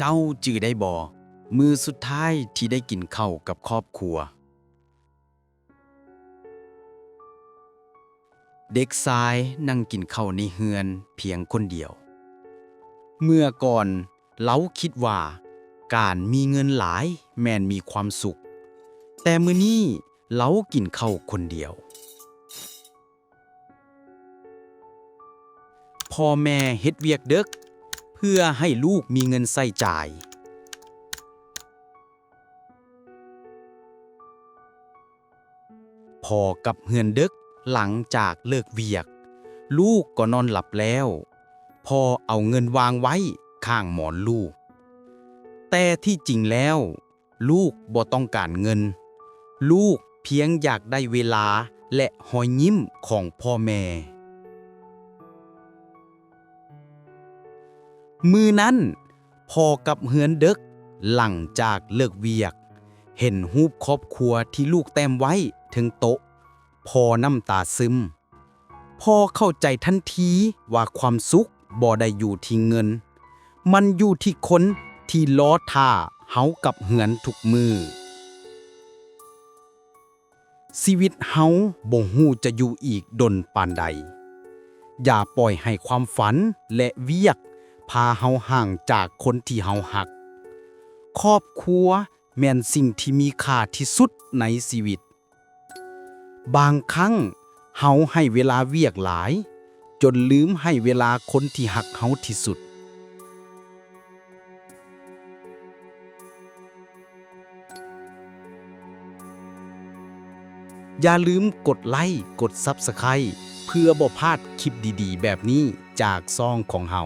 เจ้าจื้อได้บ่มื้อสุดท้ายที่ได้กินข้าวกับครอบครัวเด็กชายนั่งกินข้าวในเรือนเพียงคนเดียวเมื่อก่อนเราคิดว่าการมีเงินหลายแม่นมีความสุขแต่มื้อนี้เรากินข้าวคนเดียวพ่อแม่เฮ็ดเวียกดึกเพื่อให้ลูกมีเงินใช้จ่ายพอกับเฮือนดึกหลังจากเลิกเวียกลูกก็นอนหลับแล้วพ่อเอาเงินวางไว้ข้างหมอนลูกแต่ที่จริงแล้วลูกบ่ต้องการเงินลูกเพียงอยากได้เวลาและรอยยิ้มของพ่อแม่มื้อนั้นพ่อกับเฮือนดึกหลังจากเลิกเวียกเห็นรูปครอบครัวที่ลูกแต้มไว้ถึงโต๊ะพ่อน้ำตาซึมพ่อเข้าใจทันทีว่าความสุขบ่ได้อยู่ที่เงินมันอยู่ที่คนที่ล้อท่าเฮากับเหือนทุกมือชีวิตเฮาบ่ฮู้จะอยู่อีกดนปานใดอย่าปล่อยให้ความฝันและเวียกพาเฮาห่างจากคนที่เฮาฮักครอบครัวแม่นสิ่งที่มีค่าที่สุดในชีวิตบางครั้งเฮาให้เวลาเวียกหลายจนลืมให้เวลาคนที่ฮักเฮาที่สุดอย่าลืมกดไลค์กด Subscribe เพื่อบ่พลาดคลิปดีๆแบบนี้จากซ่องของเฮา